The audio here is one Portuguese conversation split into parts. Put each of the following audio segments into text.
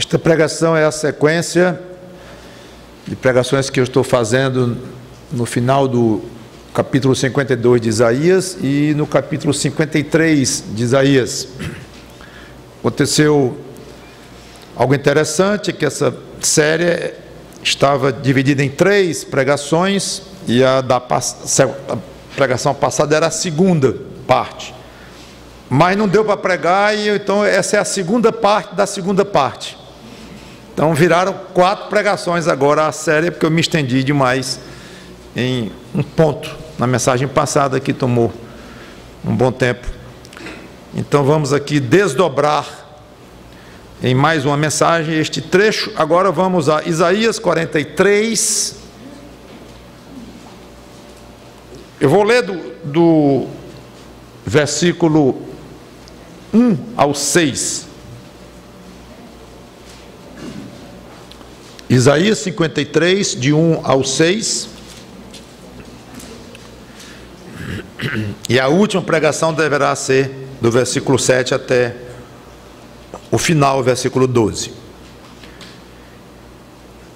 Esta pregação é a sequência de pregações que eu estou fazendo no final do capítulo 52 de Isaías e no capítulo 53 de Isaías. Aconteceu algo interessante, que essa série estava dividida em 3 pregações e a pregação passada era a segunda parte. Mas não deu para pregar e então essa é a segunda parte da segunda parte. Então viraram 4 pregações agora a série, porque eu me estendi demais em um ponto na mensagem passada que tomou um bom tempo. Então vamos aqui desdobrar em mais uma mensagem este trecho. Agora vamos a Isaías 43. Eu vou ler do versículo 1 ao 6. Isaías 53, de 1 ao 6. E a última pregação deverá ser do versículo 7 até o final, versículo 12.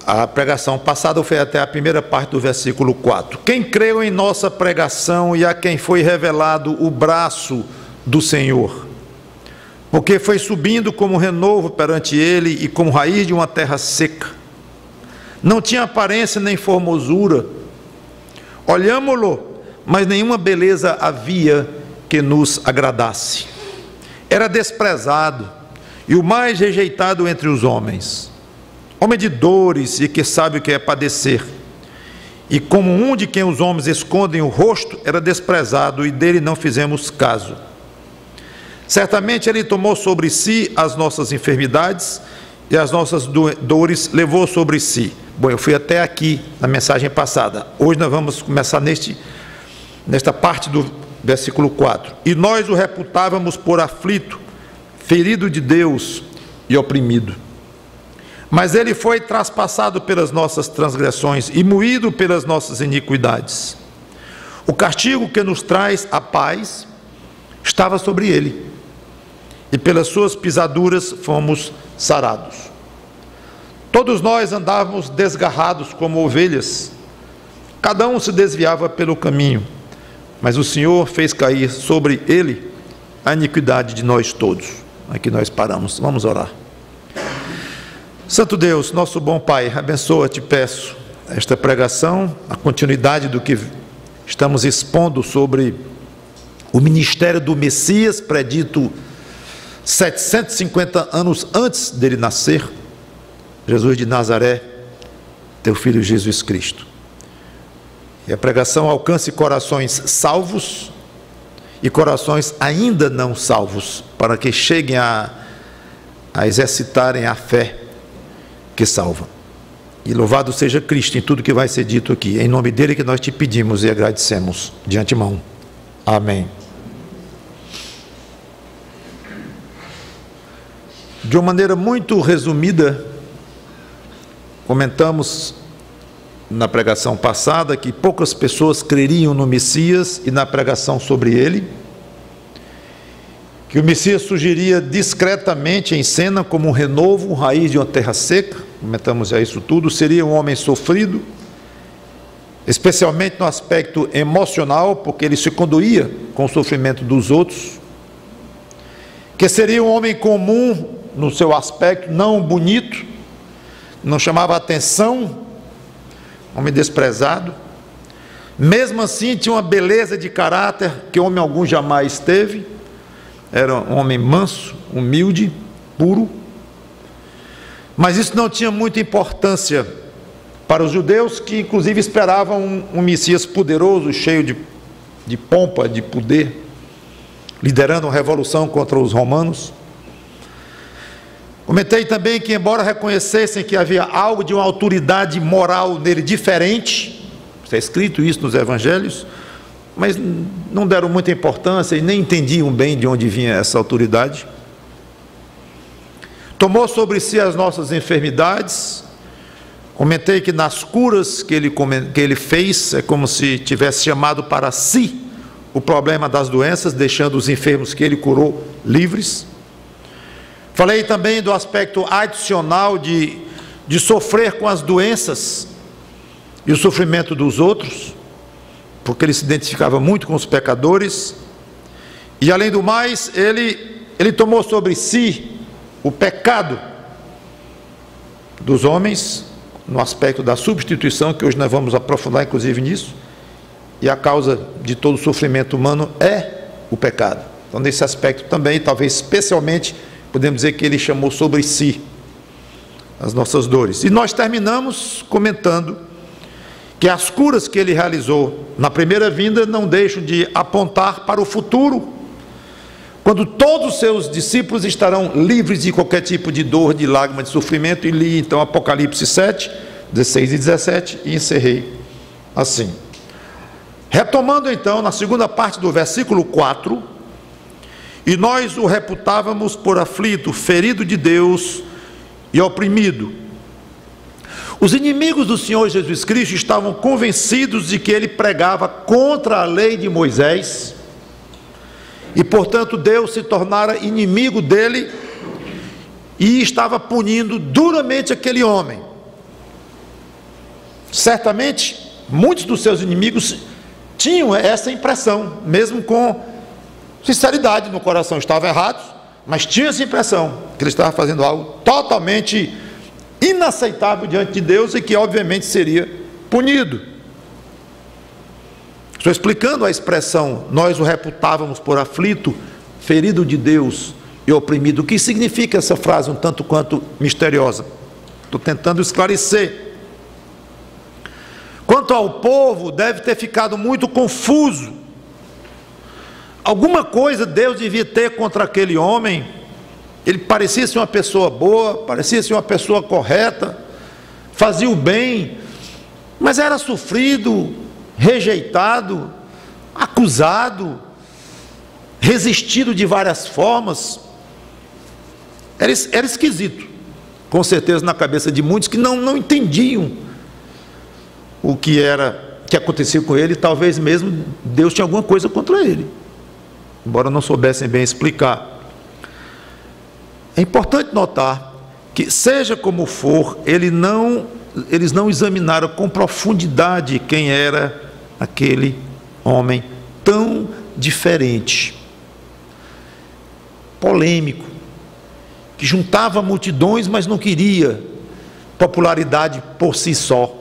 A pregação passada foi até a primeira parte do versículo 4. Quem creu em nossa pregação e a quem foi revelado o braço do Senhor? Porque foi subindo como renovo perante ele e como raiz de uma terra seca. Não tinha aparência nem formosura. Olhámo-lo, mas nenhuma beleza havia que nos agradasse. Era desprezado e o mais rejeitado entre os homens. Homem de dores e que sabe o que é padecer. E como um de quem os homens escondem o rosto, era desprezado e dele não fizemos caso. Certamente ele tomou sobre si as nossas enfermidades e as nossas dores levou sobre si. Bom, eu fui até aqui na mensagem passada. Hoje nós vamos começar nesta parte do versículo 4. E nós o reputávamos por aflito, ferido de Deus e oprimido. Mas ele foi traspassado pelas nossas transgressões e moído pelas nossas iniquidades. O castigo que nos traz a paz estava sobre ele, e pelas suas pisaduras fomos sarados. Todos nós andávamos desgarrados como ovelhas, cada um se desviava pelo caminho, mas o Senhor fez cair sobre ele a iniquidade de nós todos. Aqui nós paramos, vamos orar. Santo Deus, nosso bom Pai, abençoa, te peço, esta pregação, a continuidade do que estamos expondo sobre o ministério do Messias, predito 750 anos antes dele nascer, Jesus de Nazaré, teu Filho Jesus Cristo. E a pregação alcance corações salvos e corações ainda não salvos, para que cheguem a exercitarem a fé que salva. E louvado seja Cristo em tudo que vai ser dito aqui. Em nome dele que nós te pedimos e agradecemos de antemão. Amém. De uma maneira muito resumida, comentamos na pregação passada que poucas pessoas creriam no Messias e na pregação sobre ele, que o Messias surgiria discretamente em cena como um renovo, raiz de uma terra seca, comentamos já isso tudo, seria um homem sofrido, especialmente no aspecto emocional, porque ele se conduía com o sofrimento dos outros, que seria um homem comum no seu aspecto, não bonito, não chamava atenção, homem desprezado, mesmo assim tinha uma beleza de caráter que homem algum jamais teve, era um homem manso, humilde, puro, mas isso não tinha muita importância para os judeus, que inclusive esperavam um Messias poderoso, cheio de pompa, de poder, liderando uma revolução contra os romanos. Comentei também que, embora reconhecessem que havia algo de uma autoridade moral nele diferente, está escrito isso nos evangelhos, mas não deram muita importância e nem entendiam bem de onde vinha essa autoridade. Tomou sobre si as nossas enfermidades. Comentei que nas curas que ele fez, é como se tivesse chamado para si o problema das doenças, deixando os enfermos que ele curou livres. Falei também do aspecto adicional de sofrer com as doenças e o sofrimento dos outros, porque ele se identificava muito com os pecadores. E além do mais, ele tomou sobre si o pecado dos homens, no aspecto da substituição, que hoje nós vamos aprofundar inclusive nisso. E a causa de todo o sofrimento humano é o pecado. Então, nesse aspecto também, talvez especialmente, podemos dizer que ele chamou sobre si as nossas dores. E nós terminamos comentando que as curas que ele realizou na primeira vinda não deixam de apontar para o futuro, quando todos os seus discípulos estarão livres de qualquer tipo de dor, de lágrima, de sofrimento. E li então Apocalipse 7, 16 e 17 e encerrei assim. Retomando então na segunda parte do versículo 4: e nós o reputávamos por aflito, ferido de Deus e oprimido. Os inimigos do Senhor Jesus Cristo estavam convencidos de que ele pregava contra a lei de Moisés, e portanto Deus se tornara inimigo dele e estava punindo duramente aquele homem. Certamente muitos dos seus inimigos tinham essa impressão, mesmo com sinceridade no coração, estavam errados, mas tinham essa impressão que ele estava fazendo algo totalmente inaceitável diante de Deus e que obviamente seria punido. Estou explicando a expressão nós o reputávamos por aflito, ferido de Deus e oprimido. O que significa essa frase um tanto quanto misteriosa? Estou tentando esclarecer. Quanto ao povo, deve ter ficado muito confuso. Alguma coisa Deus devia ter contra aquele homem. Ele parecia ser uma pessoa boa, parecia ser uma pessoa correta, fazia o bem, mas era sofrido, rejeitado, acusado, resistido de várias formas. Era esquisito, com certeza, na cabeça de muitos que não entendiam o que acontecia com ele. Talvez mesmo Deus tinha alguma coisa contra ele, embora não soubessem bem explicar. É importante notar que, seja como for, eles não examinaram com profundidade quem era aquele homem tão diferente, polêmico, que juntava multidões, mas não queria popularidade por si só.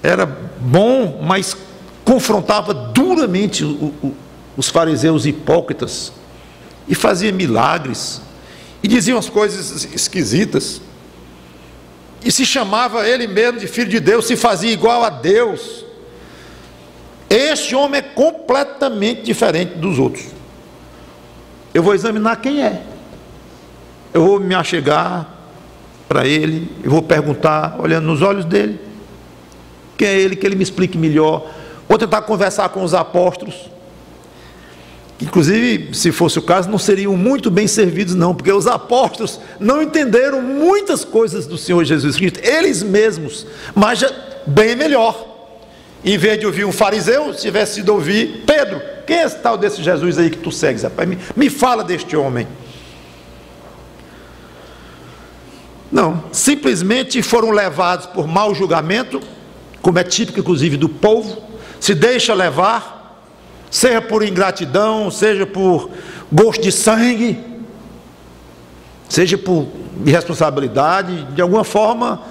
Era bom, mas confrontava duramente os fariseus hipócritas, e fazia milagres, e dizia umas coisas esquisitas, e se chamava ele mesmo de filho de Deus, se fazia igual a Deus. Este homem é completamente diferente dos outros. Eu vou examinar quem é, eu vou me achegar para ele, eu vou perguntar, olhando nos olhos dele, quem é ele, que ele me explique melhor. Vou tentar conversar com os apóstolos, inclusive, se fosse o caso, não seriam muito bem servidos não, porque os apóstolos não entenderam muitas coisas do Senhor Jesus Cristo, eles mesmos, mas já bem melhor. Em vez de ouvir um fariseu, se tivesse sido ouvir Pedro. Quem é esse tal desse Jesus aí que tu segues, rapaz? Me fala deste homem. Não, simplesmente foram levados por mau julgamento, como é típico inclusive do povo, se deixa levar, seja por ingratidão, seja por gosto de sangue, seja por irresponsabilidade, de alguma forma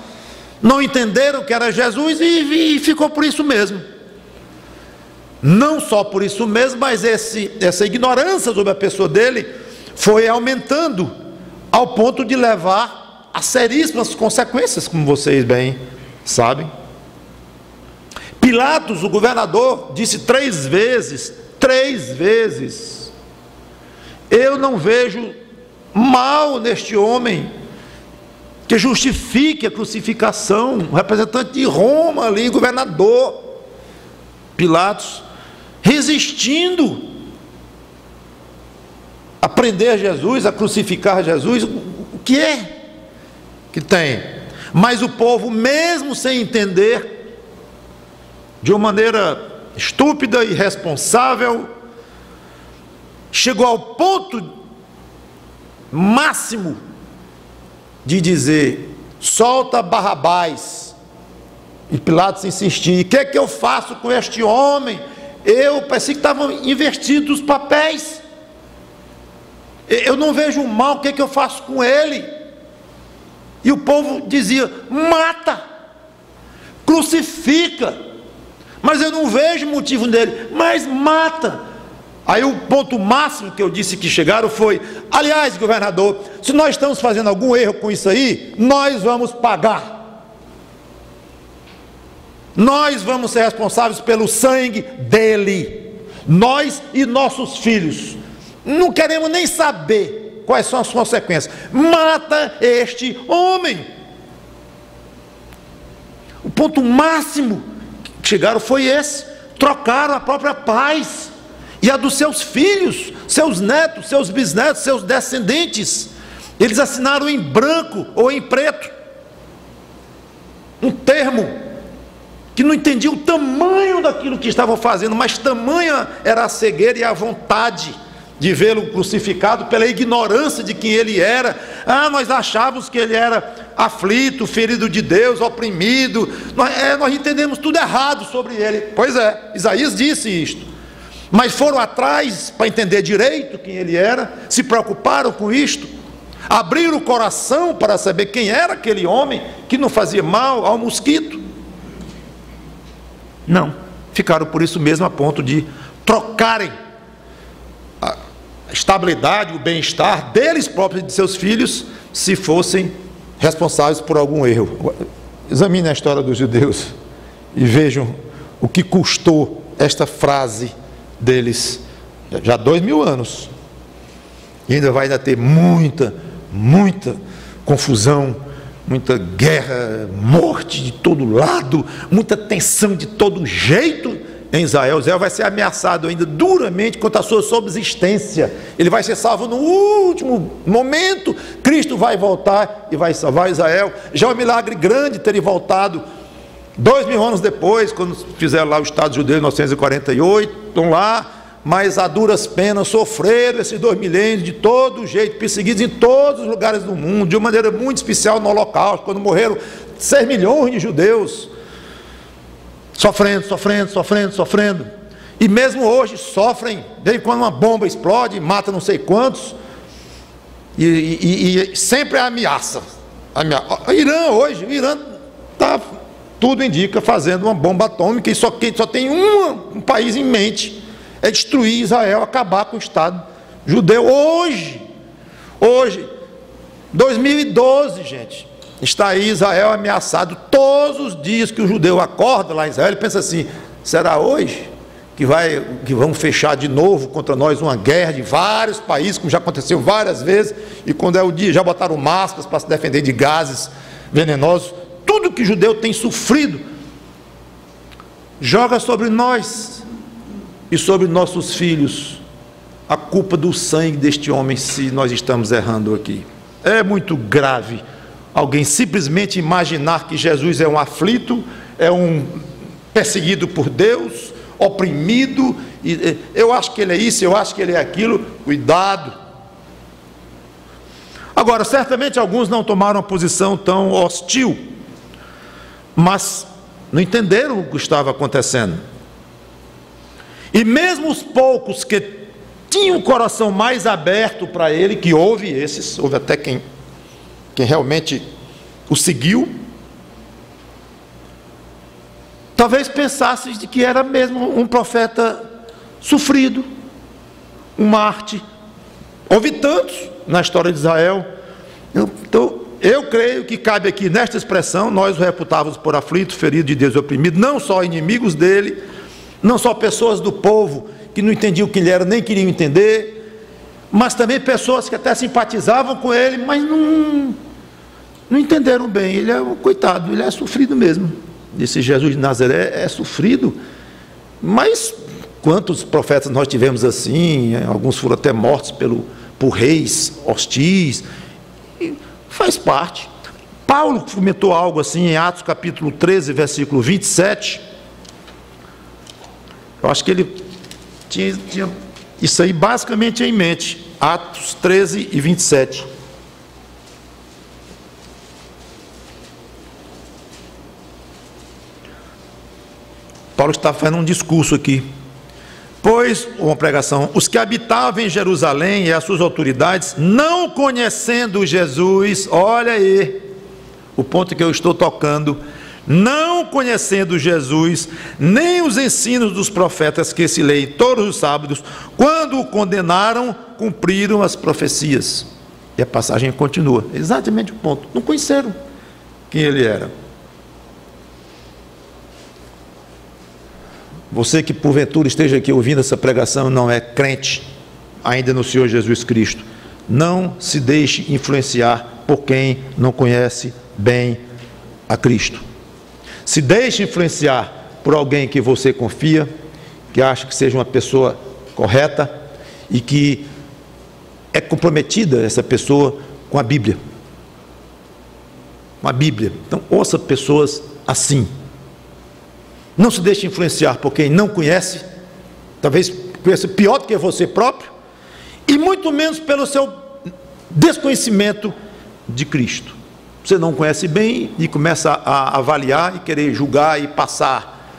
não entenderam que era Jesus e ficou por isso mesmo. Não só por isso mesmo, mas essa ignorância sobre a pessoa dele foi aumentando ao ponto de levar a seríssimas consequências, como vocês bem sabem. Pilatos, o governador, disse 3 vezes, eu não vejo mal neste homem que justifique a crucificação. O representante de Roma ali, governador Pilatos, resistindo a prender Jesus, a crucificar Jesus. O que é que tem? Mas o povo, mesmo sem entender, de uma maneira estúpida e irresponsável, chegou ao ponto máximo de dizer: solta Barrabás. E Pilatos insistia: o que é que eu faço com este homem? Eu pensei que estavam invertidos os papéis. Eu não vejo o mal, o que é que eu faço com ele? E o povo dizia: mata, crucifica. Mas eu não vejo motivo nele, mas mata. Aí o ponto máximo que eu disse que chegaram foi: aliás, governador, se nós estamos fazendo algum erro com isso aí, nós vamos pagar. Nós vamos ser responsáveis pelo sangue dele, nós e nossos filhos. Não queremos nem saber quais são as consequências. Mata este homem. O ponto máximo que chegaram foi esse. Trocaram a própria paz e a dos seus filhos, seus netos, seus bisnetos, seus descendentes. Eles assinaram em branco ou em preto um termo que não entendia o tamanho daquilo que estavam fazendo, mas tamanha era a cegueira e a vontade de vê-lo crucificado pela ignorância de quem ele era. Nós achávamos que ele era aflito, ferido de Deus, oprimido. Nós entendemos tudo errado sobre ele. Pois é, Isaías disse isto. Mas foram atrás para entender direito quem ele era, se preocuparam com isto, abriram o coração para saber quem era aquele homem que não fazia mal ao mosquito. Não, ficaram por isso mesmo a ponto de trocarem a estabilidade, o bem-estar deles próprios e de seus filhos, se fossem responsáveis por algum erro. Examine a história dos judeus e vejam o que custou esta frase deles, já 2000 anos, e ainda vai ter muita confusão, muita guerra, morte de todo lado, muita tensão de todo jeito em Israel. Israel vai ser ameaçado ainda duramente quanto à sua subsistência. Ele vai ser salvo no último momento. Cristo vai voltar e vai salvar Israel. Já é um milagre grande ter ele voltado 2000 anos depois, quando fizeram lá o Estado judeu em 1948, estão lá, mas a duras penas sofreram esses 2 milênios de todo jeito, perseguidos em todos os lugares do mundo, de uma maneira muito especial no Holocausto, quando morreram 6 milhões de judeus, sofrendo, e mesmo hoje sofrem, desde quando uma bomba explode, mata não sei quantos, e sempre a ameaça. O Irã está, tudo indica, fazendo uma bomba atômica, e só tem um país em mente: é destruir Israel, acabar com o Estado judeu. Hoje, 2012, gente, está aí Israel ameaçado. Todos os dias que o judeu acorda lá em Israel, ele pensa assim: será hoje que vão fechar de novo contra nós uma guerra de vários países, como já aconteceu várias vezes, e quando é o dia, já botaram máscaras para se defender de gases venenosos. Tudo que o judeu tem sofrido joga sobre nós e sobre nossos filhos a culpa do sangue deste homem, se nós estamos errando aqui. É muito grave alguém simplesmente imaginar que Jesus é um aflito, é um perseguido por Deus, oprimido, e eu acho que ele é isso, eu acho que ele é aquilo. Cuidado. Agora, certamente alguns não tomaram uma posição tão hostil, mas não entenderam o que estava acontecendo. E mesmo os poucos que tinham o coração mais aberto para ele, que houve até quem realmente o seguiu, talvez pensasse de que era mesmo um profeta sofrido, um mártir. Houve tantos na história de Israel. Então, eu creio que cabe aqui nesta expressão: nós o reputávamos por aflito, ferido de Deus e oprimido, não só inimigos dele, não só pessoas do povo que não entendiam o que ele era, nem queriam entender, mas também pessoas que até simpatizavam com ele, mas não entenderam bem. Ele é um coitado, ele é sofrido mesmo. Esse Jesus de Nazaré é sofrido, mas quantos profetas nós tivemos assim? Alguns foram até mortos por reis hostis. Faz parte. Paulo comentou algo assim em Atos capítulo 13, versículo 27. Eu acho que ele tinha isso aí basicamente é em mente. Atos 13 e 27. Paulo está fazendo um discurso aqui. Pois, uma pregação, os que habitavam em Jerusalém e as suas autoridades, não conhecendo Jesus, olha aí, o ponto que eu estou tocando, não conhecendo Jesus, nem os ensinos dos profetas que se leem todos os sábados, quando o condenaram, cumpriram as profecias. E a passagem continua, exatamente o ponto, não conheceram quem ele era. Você que porventura esteja aqui ouvindo essa pregação não é crente ainda no Senhor Jesus Cristo, não se deixe influenciar por quem não conhece bem a Cristo. Se deixe influenciar por alguém que você confia, que acha que seja uma pessoa correta e que é comprometida essa pessoa com a Bíblia. Com a Bíblia. Então ouça pessoas assim. Não se deixe influenciar por quem não conhece, talvez conheça pior do que você próprio, e muito menos pelo seu desconhecimento de Cristo. Você não conhece bem e começa a avaliar e querer julgar e passar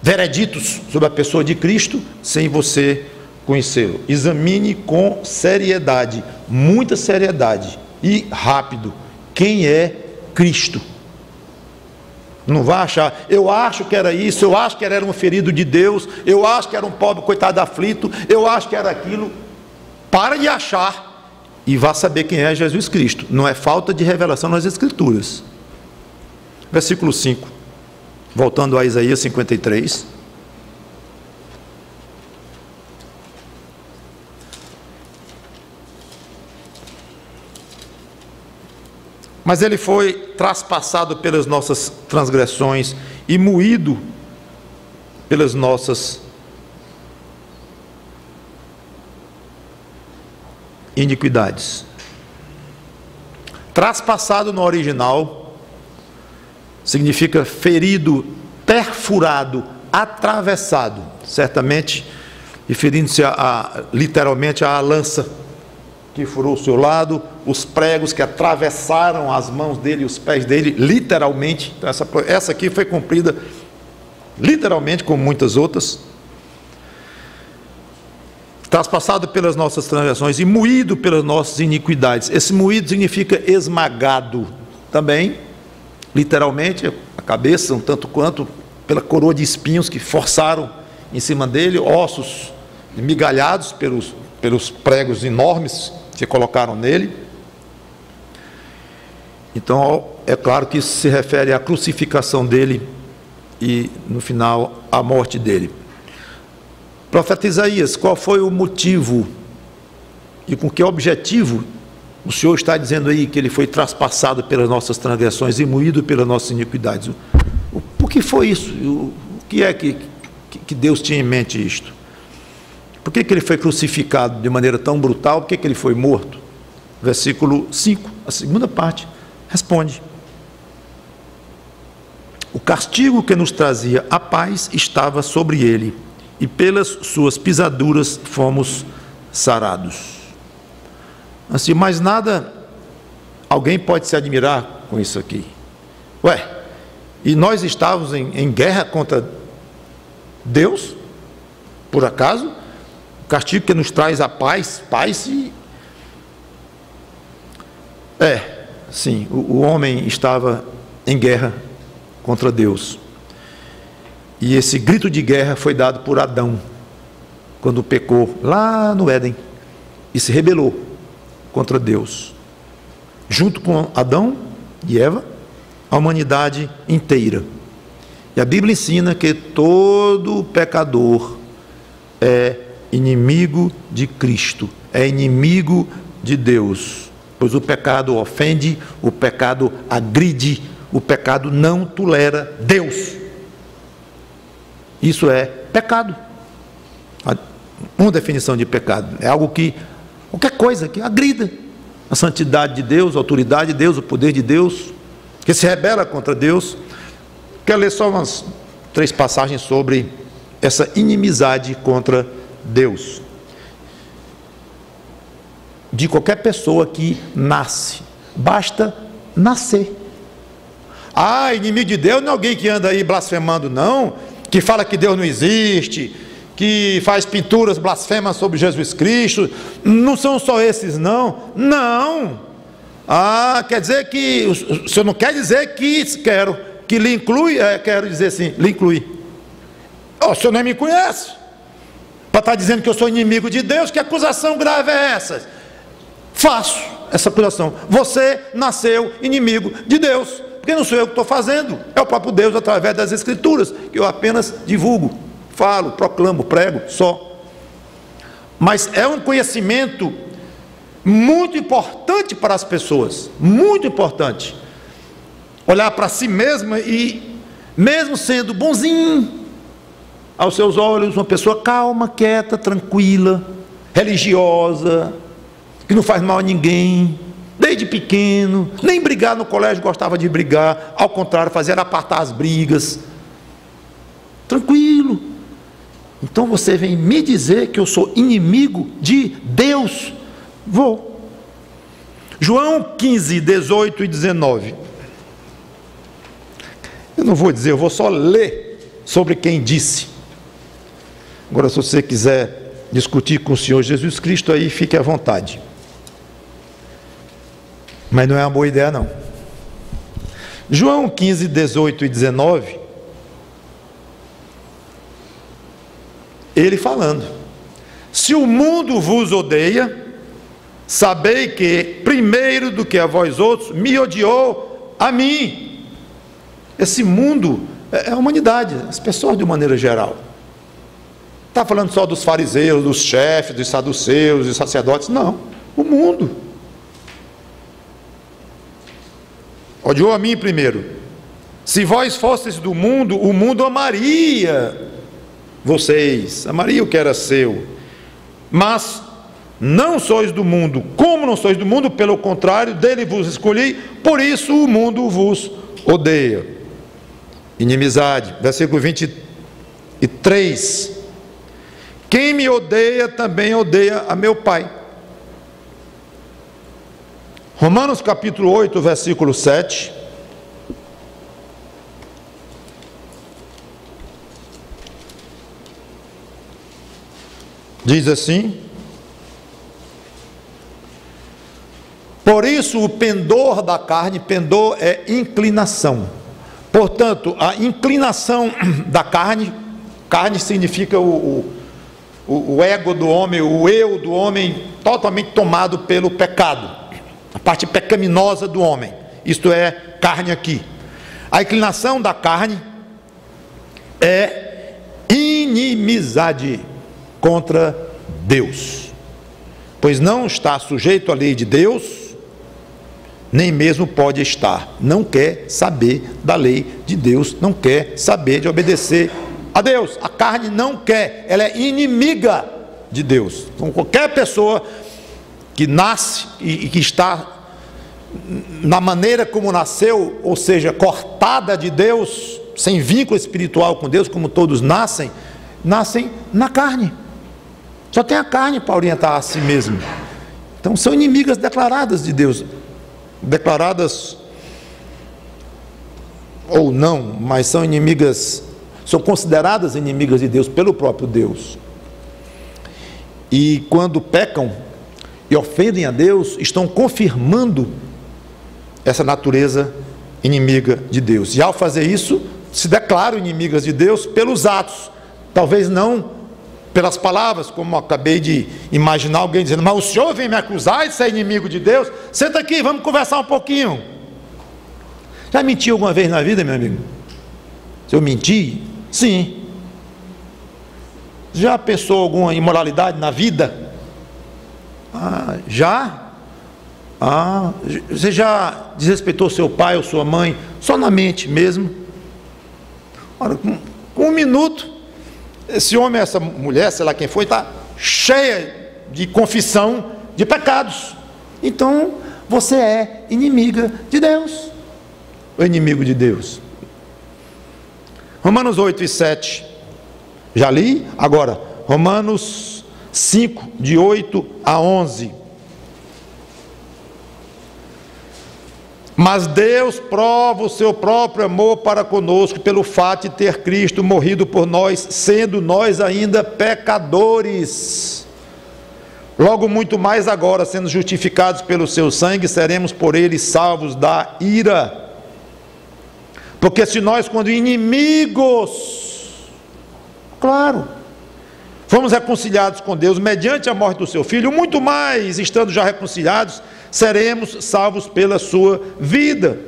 vereditos sobre a pessoa de Cristo sem você conhecê-lo. Examine com seriedade, muita seriedade e rápido, quem é Cristo. Não vai achar, eu acho que era isso, eu acho que era um ferido de Deus, eu acho que era um pobre coitado aflito, eu acho que era aquilo. Para de achar e vá saber quem é Jesus Cristo. Não é falta de revelação nas Escrituras. Versículo 5, voltando a Isaías 53. Mas ele foi traspassado pelas nossas transgressões e moído pelas nossas iniquidades. Traspassado no original significa ferido, perfurado, atravessado, certamente referindo-se literalmente à lança que furou o seu lado, os pregos que atravessaram as mãos dele e os pés dele, literalmente. Então, essa aqui foi cumprida literalmente, como muitas outras. Traspassado pelas nossas transgressões e moído pelas nossas iniquidades. Esse moído significa esmagado também, literalmente, a cabeça, um tanto quanto, pela coroa de espinhos que forçaram em cima dele, ossos migalhados pelos pregos enormes que colocaram nele. Então é claro que isso se refere à crucificação dele e no final à morte dele. Profeta Isaías, qual foi o motivo e com que objetivo o Senhor está dizendo aí que ele foi traspassado pelas nossas transgressões e moído pelas nossas iniquidades? Por que foi isso? O que é que Deus tinha em mente isto? Por que ele foi crucificado de maneira tão brutal? Por que ele foi morto? Versículo 5, a segunda parte, responde: o castigo que nos trazia a paz estava sobre ele, e pelas suas pisaduras fomos sarados. Assim, mais nada, alguém pode se admirar com isso aqui. Ué, e nós estávamos em guerra contra Deus? Por acaso? O castigo que nos traz a paz, sim, o homem estava em guerra contra Deus. E esse grito de guerra foi dado por Adão, quando pecou lá no Éden e se rebelou contra Deus. Junto com Adão e Eva, a humanidade inteira. E a Bíblia ensina que todo pecador é inimigo de Cristo, é inimigo de Deus, pois o pecado ofende, o pecado agride, o pecado não tolera Deus. Isso é pecado. Uma definição de pecado é algo que, qualquer coisa que agrida a santidade de Deus, a autoridade de Deus, o poder de Deus, que se rebela contra Deus. Quero ler só umas 3 passagens sobre essa inimizade contra Deus. De qualquer pessoa que nasce, basta nascer. Ah, inimigo de Deus não é alguém que anda aí blasfemando, não, que fala que Deus não existe, que faz pinturas blasfemas sobre Jesus Cristo. Não são só esses, não. Não. Ah, quer dizer que o senhor não quer dizer que quero, que lhe inclui, quero dizer assim, lhe inclui. O senhor nem me conhece para estar dizendo que eu sou inimigo de Deus. Que acusação grave é essa? Faço essa acusação. Você nasceu inimigo de Deus, porque não sou eu que estou fazendo, é o próprio Deus através das Escrituras, que eu apenas divulgo, falo, proclamo, prego, só. Mas é um conhecimento muito importante para as pessoas, muito importante, olhar para si mesma e, mesmo sendo bonzinho aos seus olhos, uma pessoa calma, quieta, tranquila, religiosa, que não faz mal a ninguém, desde pequeno, nem brigar no colégio gostava de brigar, ao contrário, fazia apartar as brigas, tranquilo. Então você vem me dizer que eu sou inimigo de Deus? Vou. João 15, 18 e 19. Eu não vou dizer, eu vou só ler sobre quem disse. Agora, se você quiser discutir com o Senhor Jesus Cristo, aí fique à vontade. Mas não é uma boa ideia, não. João 15, 18 e 19. Ele falando: se o mundo vos odeia, sabei que, primeiro do que a vós outros, me odiou a mim. Esse mundo é a humanidade, as pessoas de maneira geral. Está falando só dos fariseus, dos chefes, dos saduceus, dos sacerdotes? Não, o mundo. Odiou a mim primeiro. Se vós fosseis do mundo, o mundo amaria vocês, amaria o que era seu. Mas não sois do mundo. Como não sois do mundo, pelo contrário, dele vos escolhi, por isso o mundo vos odeia. Inimizade, versículo 23. Quem me odeia, também odeia a meu Pai. Romanos capítulo 8, versículo 7. Diz assim: por isso o pendor da carne, pendor é inclinação. Portanto, a inclinação da carne, carne significa o ego do homem, o eu do homem totalmente tomado pelo pecado. A parte pecaminosa do homem, isto é, carne aqui. A inclinação da carne é inimizade contra Deus, pois não está sujeito à lei de Deus, nem mesmo pode estar. Não quer saber da lei de Deus, não quer saber de obedecer a Deus. A carne não quer, ela é inimiga de Deus. Então qualquer pessoa que nasce e que está na maneira como nasceu, ou seja, cortada de Deus, sem vínculo espiritual com Deus, como todos nascem na carne. Só tem a carne para orientar a si mesmo. Então são inimigas declaradas de Deus, declaradas ou não, mas são inimigas, são consideradas inimigas de Deus pelo próprio Deus. E quando pecam e ofendem a Deus, estão confirmando essa natureza inimiga de Deus. E ao fazer isso, se declaram inimigas de Deus pelos atos, talvez não pelas palavras, como acabei de imaginar alguém dizendo: mas o senhor vem me acusar de ser inimigo de Deus? Senta aqui, vamos conversar um pouquinho. Já mentiu alguma vez na vida, meu amigo? Se eu menti? Sim. Já pensou alguma imoralidade na vida? Já? Você já desrespeitou seu pai ou sua mãe? Só na mente mesmo. Ora, com um minuto, esse homem, essa mulher, sei lá quem foi, está cheia de confissão de pecados. Então, você é inimiga de Deus, ou inimigo de Deus. Romanos 8 e 7, já li. Agora, Romanos 5, de 8 a 11. Mas Deus prova o seu próprio amor para conosco pelo fato de ter Cristo morrido por nós, sendo nós ainda pecadores. Logo muito mais agora, sendo justificados pelo seu sangue, seremos por ele salvos da ira. Porque se nós, quando inimigos, claro, fomos reconciliados com Deus mediante a morte do seu Filho, muito mais, estando já reconciliados, seremos salvos pela sua vida.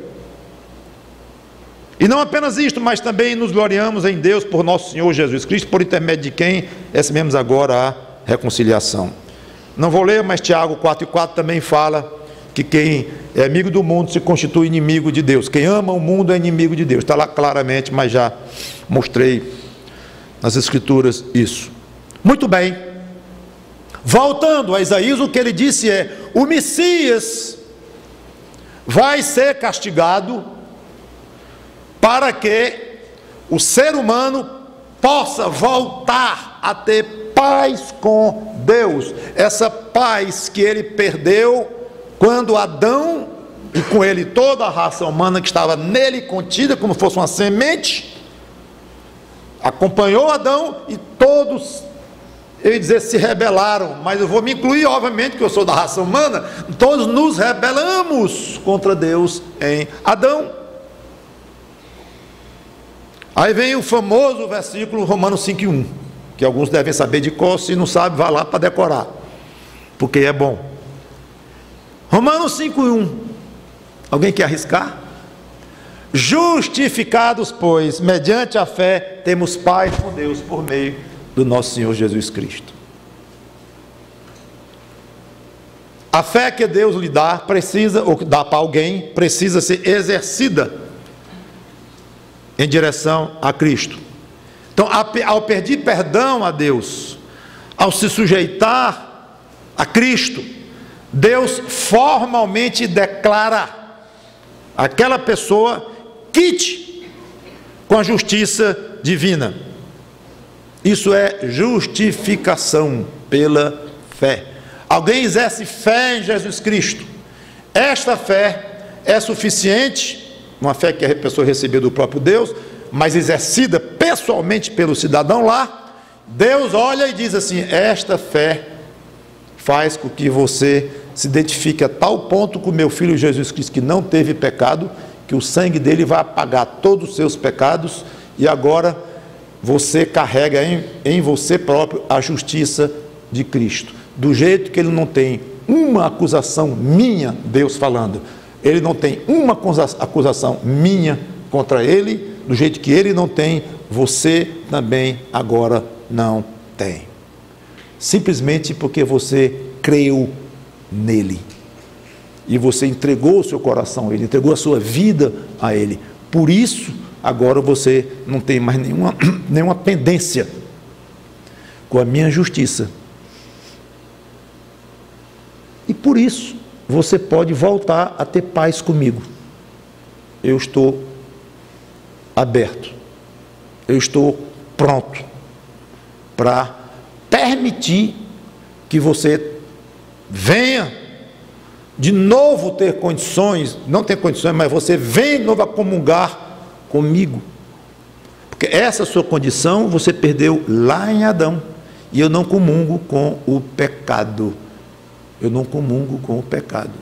E não apenas isto, mas também nos gloriamos em Deus por nosso Senhor Jesus Cristo, por intermédio de quem recebemos agora a reconciliação. Não vou ler, mas Tiago 4:4 também fala que quem é amigo do mundo se constitui inimigo de Deus. Quem ama o mundo é inimigo de Deus. Está lá claramente, mas já mostrei nas Escrituras isso. Muito bem. Voltando a Isaías, o que ele disse é: o Messias vai ser castigado para que o ser humano possa voltar a ter paz com Deus. Essa paz que ele perdeu quando Adão, e com ele toda a raça humana que estava nele contida, como fosse uma semente, acompanhou Adão e todos, eu ia dizer, se rebelaram, mas eu vou me incluir, obviamente, que eu sou da raça humana, todos nos rebelamos contra Deus em Adão. Aí vem o famoso versículo Romanos 5:1, que alguns devem saber de cor, se não sabe, vá lá para decorar, porque é bom. Romanos 5:1, alguém quer arriscar? Justificados, pois, mediante a fé, temos paz com Deus por meio do nosso Senhor Jesus Cristo. A fé que Deus lhe dá, precisa, ou dá para alguém, precisa ser exercida em direção a Cristo. Então, ao pedir perdão a Deus, ao se sujeitar a Cristo, Deus formalmente declara aquela pessoa quite com a justiça divina. Isso é justificação pela fé. Alguém exerce fé em Jesus Cristo. Esta fé é suficiente, uma fé que a pessoa recebeu do próprio Deus, mas exercida pessoalmente pelo cidadão lá. Deus olha e diz assim: esta fé faz com que você se identifique a tal ponto com o meu Filho Jesus Cristo, que não teve pecado, que o sangue dele vai apagar todos os seus pecados, e agora você carrega em você próprio a justiça de Cristo. Do jeito que ele não tem uma acusação minha, Deus falando, ele não tem uma acusação minha contra ele, do jeito que ele não tem, você também agora não tem. Simplesmente porque você creu nele, e você entregou o seu coração a ele, entregou a sua vida a ele. Por isso, agora você não tem mais nenhuma pendência com a minha justiça. E por isso, você pode voltar a ter paz comigo. Eu estou aberto, eu estou pronto para permitir que você venha de novo ter condições, não ter condições, mas você vem de novo a comungar comigo. Porque essa sua condição você perdeu lá em Adão. E eu não comungo com o pecado. Eu não comungo com o pecado.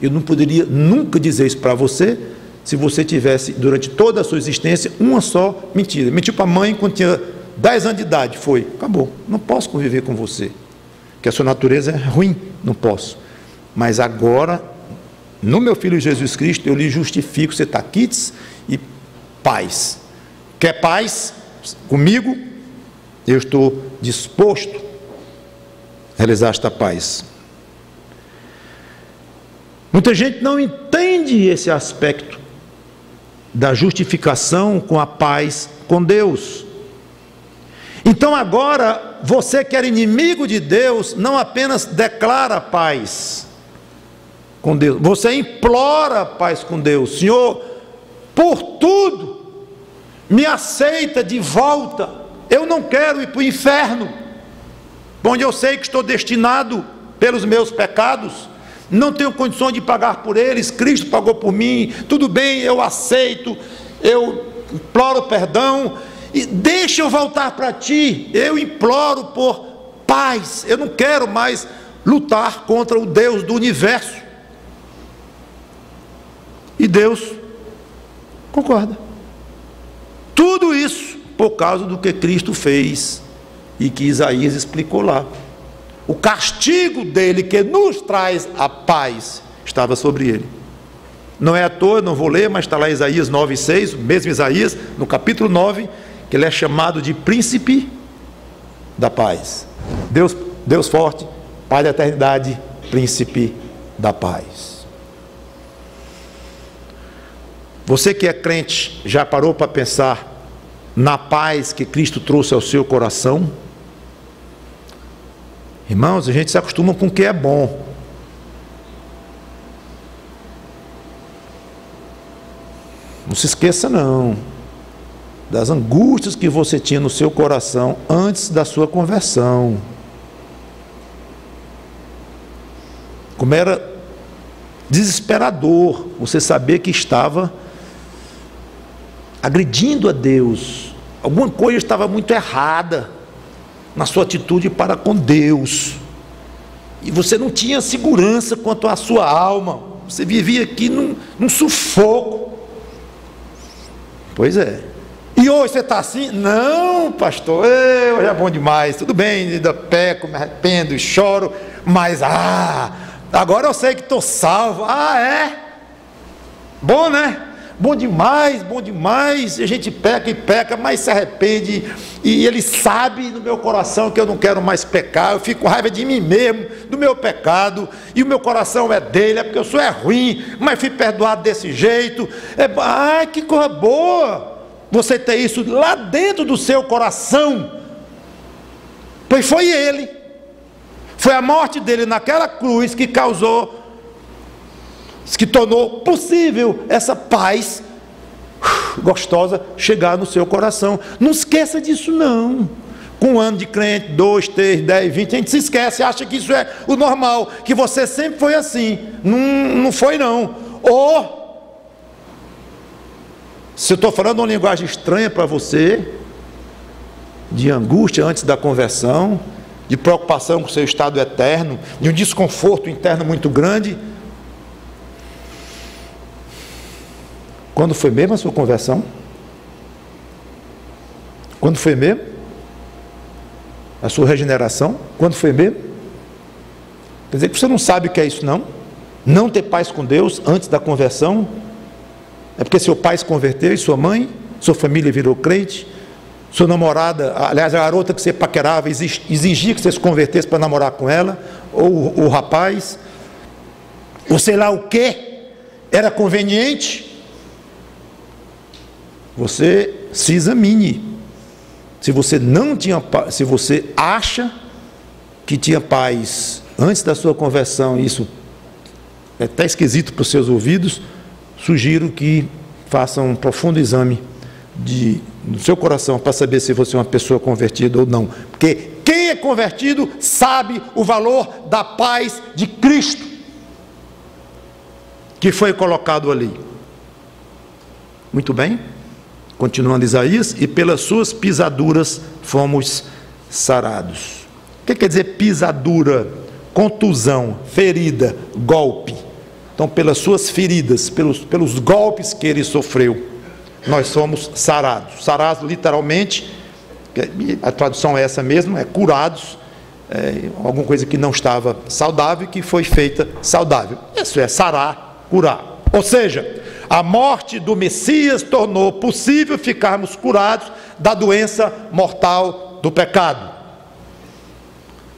Eu não poderia nunca dizer isso para você, se você tivesse, durante toda a sua existência, uma só mentira. Mentiu para a mãe quando tinha 10 anos de idade, foi, acabou, não posso conviver com você, que a sua natureza é ruim, não posso. Mas agora, no meu Filho Jesus Cristo, eu lhe justifico, você está quites e paz. Quer paz comigo? Eu estou disposto a realizar esta paz. Muita gente não entende esse aspecto da justificação com a paz com Deus. Então agora, você que era inimigo de Deus, não apenas declara paz com Deus, você implora paz com Deus. Senhor, por tudo, me aceita de volta. Eu não quero ir para o inferno, onde eu sei que estou destinado pelos meus pecados, não tenho condições de pagar por eles, Cristo pagou por mim, tudo bem, eu aceito, eu imploro perdão, e deixa eu voltar para ti, eu imploro por paz, eu não quero mais lutar contra o Deus do universo. E Deus concorda. Tudo isso por causa do que Cristo fez e que Isaías explicou lá. O castigo dele que nos traz a paz estava sobre ele. Não é à toa, não vou ler, mas está lá em Isaías 9:6, o mesmo Isaías, no capítulo 9, que ele é chamado de príncipe da paz. Deus forte, Pai da eternidade, príncipe da paz. Você que é crente, já parou para pensar na paz que Cristo trouxe ao seu coração? Irmãos, a gente se acostuma com o que é bom. Não se esqueça não das angústias que você tinha no seu coração antes da sua conversão. Como era desesperador você saber que estava agredindo a Deus, alguma coisa estava muito errada na sua atitude para com Deus, e você não tinha segurança quanto à sua alma, você vivia aqui num sufoco. Pois é. E hoje você está assim? Não, pastor, hoje é bom demais, tudo bem, ainda peco, me arrependo e choro, mas agora eu sei que estou salvo. É? Bom, né? Bom demais, e a gente peca e peca, mas se arrepende, e ele sabe no meu coração que eu não quero mais pecar, eu fico com raiva de mim mesmo, do meu pecado, e o meu coração é dele, é porque eu sou ruim, mas fui perdoado desse jeito. Que coisa boa você ter isso lá dentro do seu coração, pois foi ele, foi a morte dele naquela cruz que causou, que tornou possível essa paz gostosa chegar no seu coração. Não esqueça disso não. Com um ano de crente, 2, 3, 10, 20, a gente se esquece, acha que isso é o normal, que você sempre foi assim. Não foi não. Ou, se eu estou falando uma linguagem estranha para você, de angústia antes da conversão, de preocupação com o seu estado eterno, de um desconforto interno muito grande, quando foi mesmo a sua conversão? Quando foi mesmo a sua regeneração? Quando foi mesmo? Quer dizer que você não sabe o que é isso não? Não ter paz com Deus antes da conversão? É porque seu pai se converteu e sua mãe, sua família virou crente, sua namorada, aliás a garota que você paquerava exigia que você se convertesse para namorar com ela, ou o rapaz, ou sei lá o que, era conveniente. Você se examine. Se você não tinha paz, se você acha que tinha paz antes da sua conversão, isso é até esquisito para os seus ouvidos, sugiro que faça um profundo exame no seu coração para saber se você é uma pessoa convertida ou não. Porque quem é convertido sabe o valor da paz de Cristo que foi colocado ali. Muito bem? Continuando Isaías, e pelas suas pisaduras fomos sarados. O que quer dizer pisadura? Contusão, ferida, golpe. Então, pelas suas feridas, pelos golpes que ele sofreu, nós somos sarados. Sarados, literalmente, a tradução é essa mesmo, é curados, alguma coisa que não estava saudável, que foi feita saudável. Isso é sarar, curar. Ou seja, a morte do Messias tornou possível ficarmos curados da doença mortal do pecado.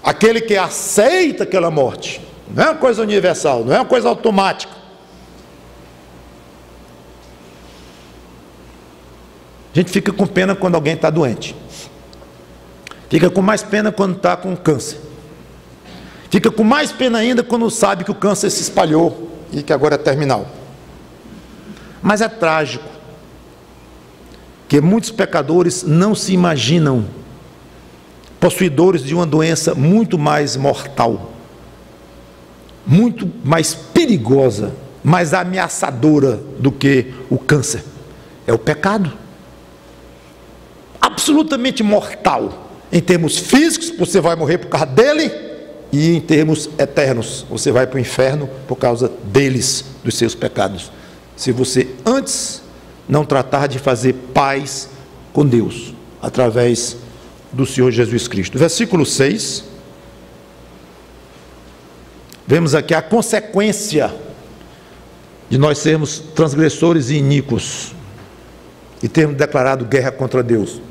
Aquele que aceita aquela morte, não é uma coisa universal, não é uma coisa automática. A gente fica com pena quando alguém está doente, fica com mais pena quando está com câncer, fica com mais pena ainda quando sabe que o câncer se espalhou e que agora é terminal. Mas é trágico que muitos pecadores não se imaginam possuidores de uma doença muito mais mortal, muito mais perigosa, mais ameaçadora do que o câncer. É o pecado. Absolutamente mortal. Em termos físicos, você vai morrer por causa dele, e em termos eternos, você vai para o inferno por causa deles, dos seus pecados. Se você antes não tratar de fazer paz com Deus, através do Senhor Jesus Cristo. Versículo 6. Vemos aqui a consequência de nós sermos transgressores e iníquos e termos declarado guerra contra Deus.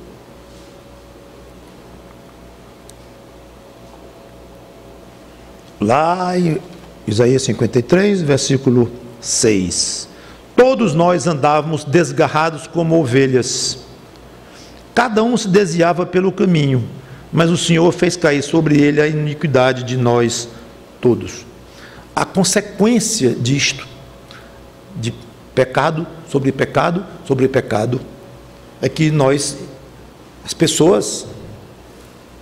Lá em Isaías 53, versículo 6. Todos nós andávamos desgarrados como ovelhas, cada um se desviava pelo caminho, mas o Senhor fez cair sobre ele a iniquidade de nós todos. A consequência disto, de pecado sobre pecado sobre pecado, é que nós, as pessoas,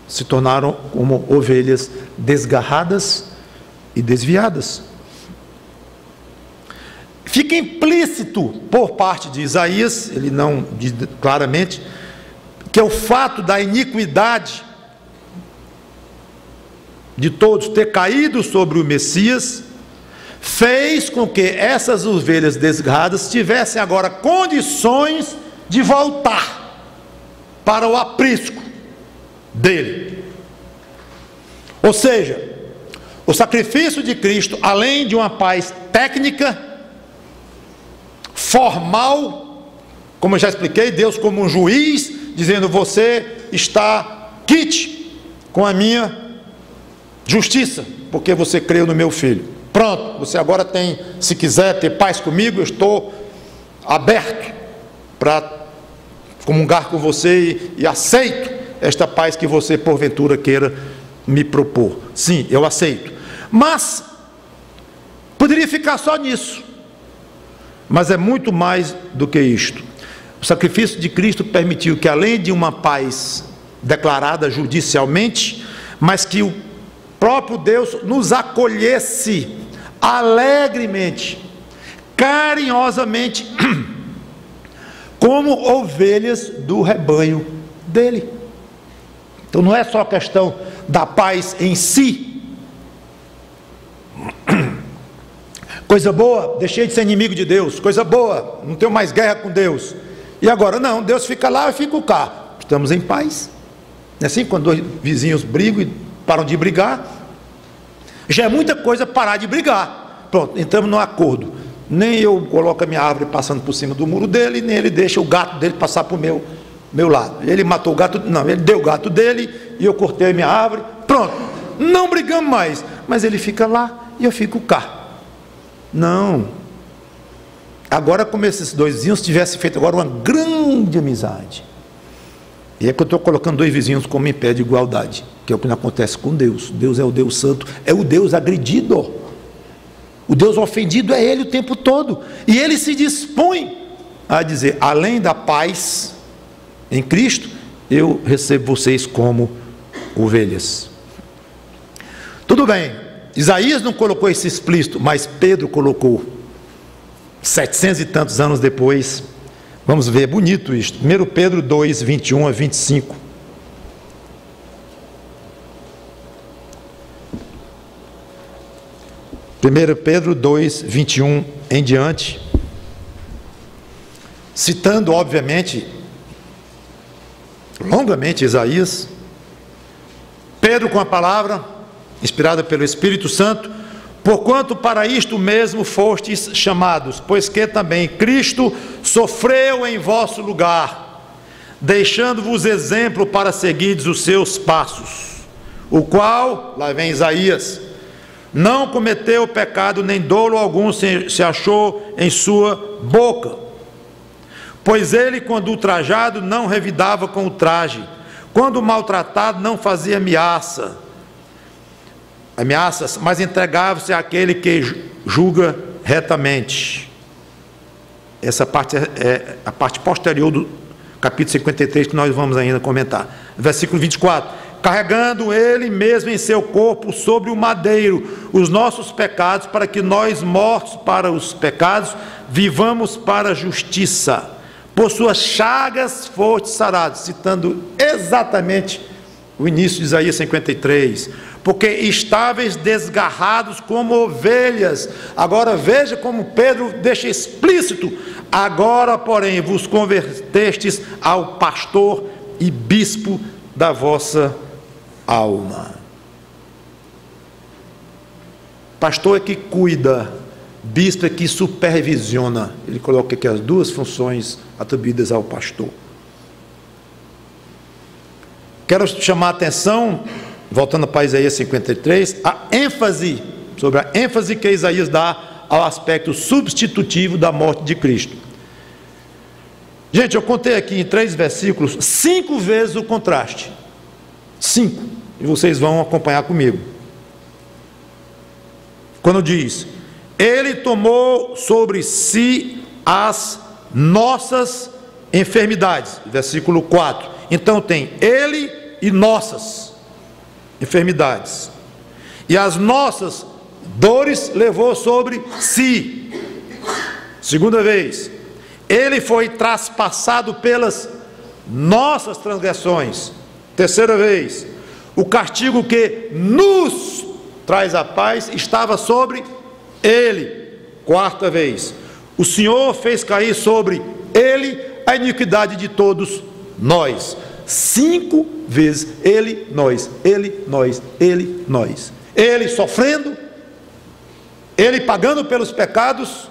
se tornaram como ovelhas desgarradas e desviadas. Fica implícito por parte de Isaías, ele não diz claramente, que é o fato da iniquidade de todos ter caído sobre o Messias, fez com que essas ovelhas desgarradas tivessem agora condições de voltar para o aprisco dele. Ou seja, o sacrifício de Cristo, além de uma paz técnica, formal, como eu já expliquei, Deus como um juiz, dizendo: você está quite com a minha justiça, porque você creu no meu filho. Pronto, você agora tem, se quiser ter paz comigo, eu estou aberto para comungar com você e aceito esta paz que você porventura queira me propor. Sim, eu aceito. Mas poderia ficar só nisso. Mas é muito mais do que isto. O sacrifício de Cristo permitiu que, além de uma paz declarada judicialmente, mas que o próprio Deus nos acolhesse alegremente, carinhosamente, como ovelhas do rebanho dele. Então não é só a questão da paz em si. Coisa boa, deixei de ser inimigo de Deus. Coisa boa, não tenho mais guerra com Deus. E agora não, Deus fica lá e eu fico cá. Estamos em paz. Não é assim? Quando dois vizinhos brigam e param de brigar, já é muita coisa parar de brigar. Pronto, entramos num acordo. Nem eu coloco a minha árvore passando por cima do muro dele, nem ele deixa o gato dele passar para o meu lado. Ele matou o gato, não, ele deu o gato dele e eu cortei a minha árvore. Pronto, não brigamos mais. Mas ele fica lá e eu fico cá. Não. Agora, como esses dois vizinhos tivessem feito agora uma grande amizade. E é que eu estou colocando dois vizinhos como em pé de igualdade, que é o que não acontece com Deus. Deus é o Deus santo, é o Deus agredido. O Deus ofendido é Ele o tempo todo. E Ele se dispõe a dizer: além da paz em Cristo, eu recebo vocês como ovelhas. Tudo bem, Isaías não colocou isso explícito, mas Pedro colocou. 700 e tantos anos depois. Vamos ver, é bonito isto. 1 Pedro 2, 21 a 25. Pedro 2, 21 em diante, citando obviamente longamente Isaías, Pedro com a palavra inspirada pelo Espírito Santo: porquanto para isto mesmo fostes chamados, pois que também Cristo sofreu em vosso lugar, deixando-vos exemplo para seguirdes os seus passos, o qual, lá vem Isaías, não cometeu pecado, nem dolo algum se achou em sua boca. Pois ele, quando ultrajado, não revidava com o traje, quando maltratado, não fazia ameaças, mas entregava-se àquele que julga retamente. Essa parte é a parte posterior do capítulo 53, que nós vamos ainda comentar. Versículo 24: carregando ele mesmo em seu corpo sobre o madeiro os nossos pecados, para que nós, mortos para os pecados, vivamos para a justiça. Por suas chagas fostes sarados, citando exatamente o início de Isaías 53, porque estáveis desgarrados como ovelhas. Agora veja como Pedro deixa explícito: agora, porém, vos convertestes ao pastor e bispo da vossa alma. Pastor é que cuida, bispo é que supervisiona. Ele coloca aqui as duas funções atribuídas ao pastor. Quero chamar a atenção, voltando para Isaías 53, sobre a ênfase que Isaías dá ao aspecto substitutivo da morte de Cristo. Gente, eu contei aqui em 3 versículos 5 vezes o contraste. 5, e vocês vão acompanhar comigo. Quando diz: ele tomou sobre si as nossas enfermidades, versículo 4. Então tem ele e nossas enfermidades, e as nossas dores levou sobre si. Segunda vez: ele foi traspassado pelas nossas transgressões. Terceira vez: o castigo que nos traz a paz estava sobre ele. Quarta vez: o Senhor fez cair sobre ele a iniquidade de todos nós. 5 vezes ele, nós, ele, nós, ele, nós. Ele sofrendo, ele pagando pelos pecados,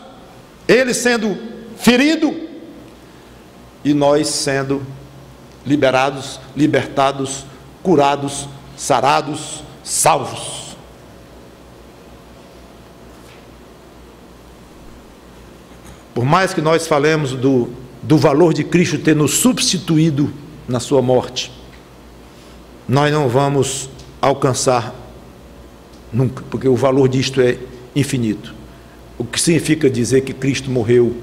ele sendo ferido e nós sendo liberados, libertados, curados, sarados, salvos. Por mais que nós falemos do valor de Cristo ter nos substituído na sua morte, nós não vamos alcançar nunca, porque o valor disto é infinito. O que significa dizer que Cristo morreu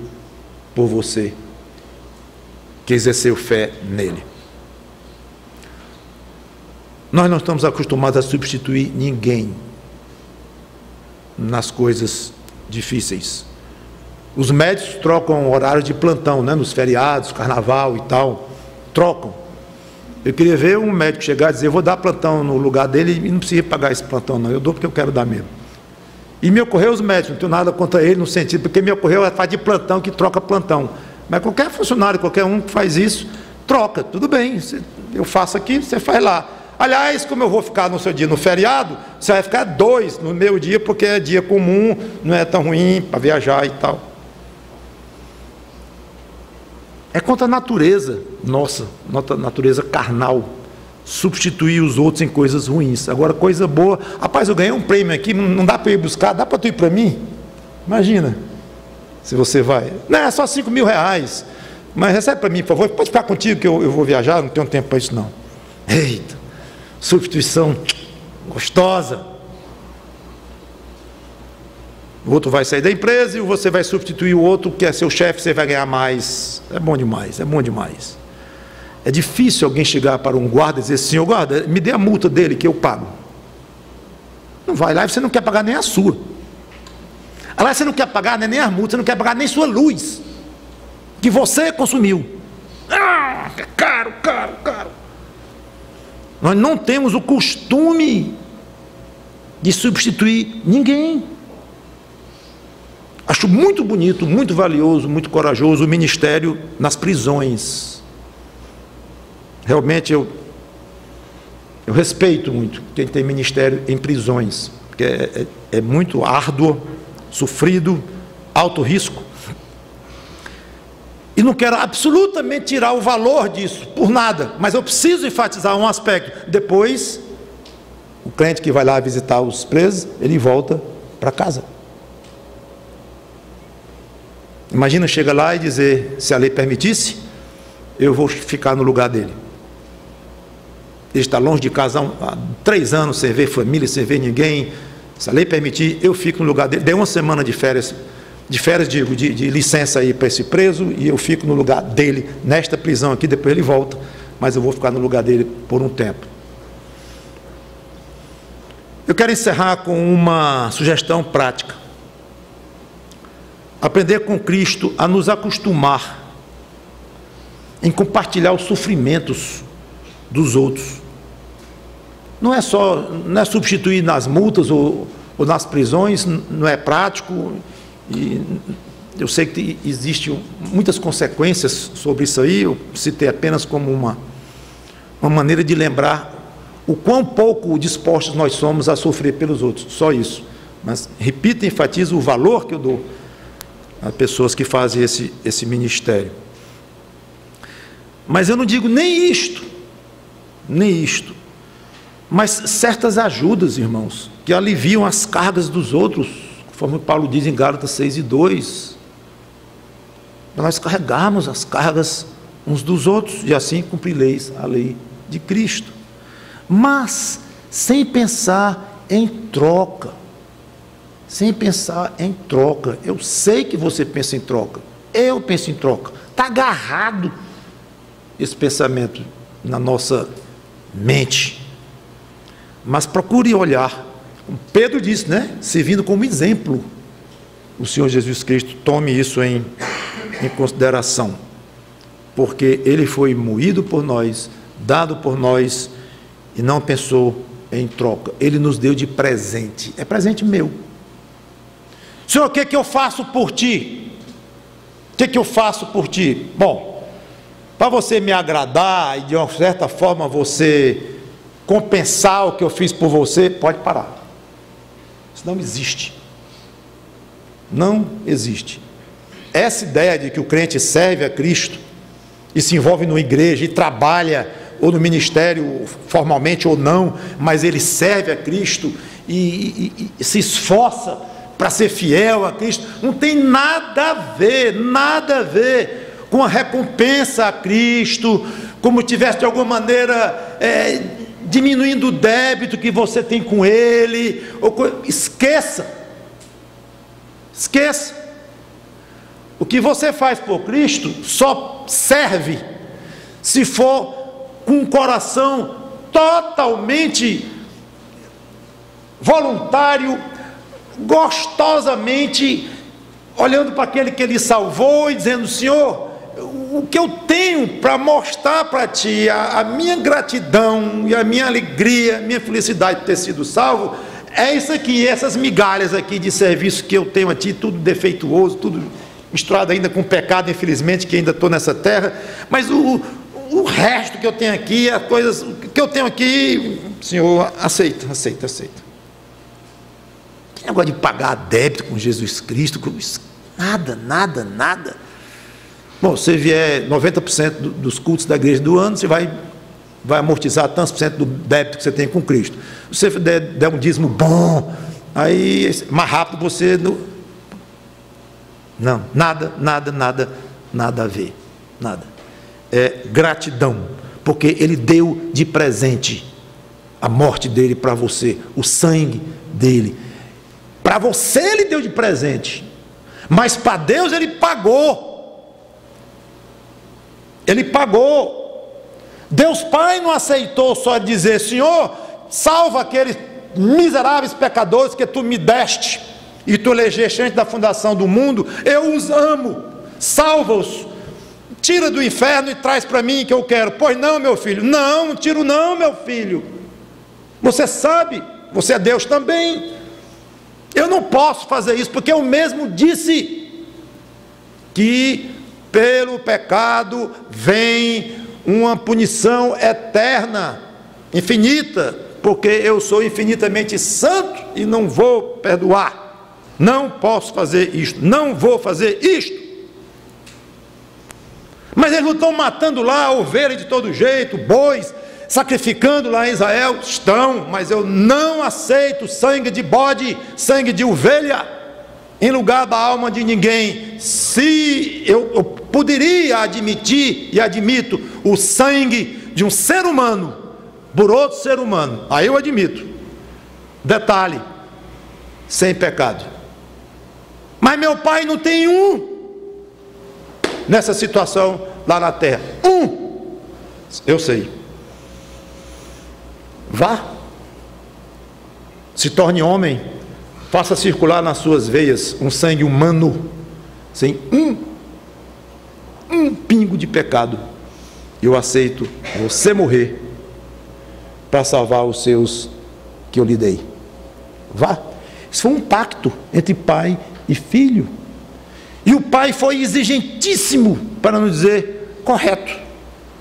por você, que exerceu fé nele. Nós não estamos acostumados a substituir ninguém nas coisas difíceis. Os médicos trocam horário de plantão, né? Nos feriados, carnaval e tal, trocam. Eu queria ver um médico chegar e dizer: eu vou dar plantão no lugar dele e não precisa pagar esse plantão não, eu dou porque eu quero dar mesmo. E me ocorreu os médicos, não tenho nada contra ele no sentido, porque me ocorreu a faz de plantão que troca plantão. Mas qualquer funcionário, qualquer um que faz isso, troca, tudo bem, eu faço aqui, você faz lá. Aliás, como eu vou ficar no seu dia no feriado, você vai ficar 2 no meu dia, porque é dia comum, não é tão ruim para viajar e tal. É contra a natureza nossa natureza carnal, substituir os outros em coisas ruins. Agora, coisa boa: rapaz, eu ganhei um prêmio aqui, não dá para ir buscar, dá para tu ir para mim? Imagina, se você vai, não, é só 5 mil reais, mas recebe para mim, por favor, pode ficar contigo que eu vou viajar, não tenho tempo para isso não. Eita, substituição gostosa. O outro vai sair da empresa e você vai substituir o outro que é seu chefe, você vai ganhar mais. É bom demais, é bom demais. É difícil alguém chegar para um guarda e dizer: senhor guarda, me dê a multa dele que eu pago. Não vai lá e você não quer pagar nem a sua. Aliás, você não quer pagar nem a multa, você não quer pagar nem sua luz, que você consumiu. Ah, é caro, caro, caro. Nós não temos o costume de substituir ninguém. Acho muito bonito, muito valioso, muito corajoso o ministério nas prisões. Realmente eu respeito muito quem tem ministério em prisões, porque é muito árduo, sofrido, alto risco. E não quero absolutamente tirar o valor disso, por nada, mas eu preciso enfatizar um aspecto. Depois, o crente que vai lá visitar os presos, ele volta para casa. Imagina, chega lá e dizer: se a lei permitisse, eu vou ficar no lugar dele. Ele está longe de casa há 3 anos, sem ver família, sem ver ninguém. Se a lei permitir, eu fico no lugar dele. Dei 1 semana de férias, digo, de licença aí para esse preso, e eu fico no lugar dele, nesta prisão aqui, depois ele volta, mas eu vou ficar no lugar dele por um tempo. Eu quero encerrar com uma sugestão prática. Aprender com Cristo a nos acostumar em compartilhar os sofrimentos dos outros. Não é substituir nas multas ou nas prisões, não é prático, e eu sei que existem muitas consequências sobre isso aí. Eu citei apenas como uma maneira de lembrar o quão pouco dispostos nós somos a sofrer pelos outros, só isso. Mas repito e enfatizo o valor que eu dou a pessoas que fazem esse ministério. Mas eu não digo nem isto, mas certas ajudas, irmãos, que aliviam as cargas dos outros, conforme Paulo diz em Gálatas 6:2, para nós carregarmos as cargas uns dos outros, e assim cumprireis a lei de Cristo, mas sem pensar em troca. Eu sei que você pensa em troca, eu penso em troca, está agarrado esse pensamento na nossa mente, mas procure olhar, como Pedro disse, né? Servindo como exemplo o Senhor Jesus Cristo. Tome isso em consideração, porque Ele foi moído por nós, dado por nós, e não pensou em troca. Ele nos deu de presente, é presente meu. Senhor, o que eu faço por ti? O que eu faço por ti? Bom, para você me agradar e de uma certa forma você compensar o que eu fiz por você, pode parar. Isso não existe. Não existe. Essa ideia de que o crente serve a Cristo e se envolve numa igreja e trabalha ou no ministério formalmente ou não, mas ele serve a Cristo e se esforça para ser fiel a Cristo, não tem nada a ver com a recompensa a Cristo, como tivesse de alguma maneira diminuindo o débito que você tem com Ele. Esqueça. O que você faz por Cristo só serve se for com um coração totalmente voluntário, gostosamente olhando para aquele que Ele salvou e dizendo: Senhor, o que eu tenho para mostrar para Ti, a minha gratidão e a minha alegria, a minha felicidade de ter sido salvo, é isso aqui, essas migalhas aqui de serviço que eu tenho a Ti, tudo defeituoso, tudo misturado ainda com pecado, infelizmente, que ainda estou nessa terra, mas o resto que eu tenho aqui, as coisas que eu tenho aqui, Senhor, aceita. Que negócio de pagar débito com Jesus Cristo, nada. Bom, se vier 90% dos cultos da igreja do ano, você vai amortizar tantos por cento do débito que você tem com Cristo. Se você der um dízimo bom, aí mais rápido você... Não, nada a ver, nada. É gratidão, porque Ele deu de presente a morte dele para você, o sangue dele. Para você Ele deu de presente, mas para Deus Ele pagou. Deus Pai não aceitou só dizer: Senhor, salva aqueles miseráveis pecadores que Tu me deste e Tu elegeste antes da fundação do mundo. Eu os amo, salva-os, tira do inferno e traz para mim que eu quero. Pois não, meu filho? Não tiro não, meu filho. Você sabe, você é Deus também. Eu não posso fazer isso, porque eu mesmo disse que pelo pecado vem uma punição eterna, infinita, porque eu sou infinitamente santo e não vou perdoar. Não posso fazer isto, não vou fazer isto. Mas eles não estão matando lá ovelhas de todo jeito, bois, sacrificando lá em Israel? Estão, mas eu não aceito sangue de bode, sangue de ovelha, em lugar da alma de ninguém. Se eu poderia admitir, e admito, o sangue de um ser humano por outro ser humano, aí eu admito, detalhe, sem pecado. Mas meu pai não tem nessa situação lá na terra, eu sei. Vá, se torne homem, faça circular nas suas veias um sangue humano, sem um pingo de pecado. Eu aceito você morrer para salvar os seus que eu lhe dei. Vá. Isso foi um pacto entre pai e filho. E o pai foi exigentíssimo, para não dizer correto,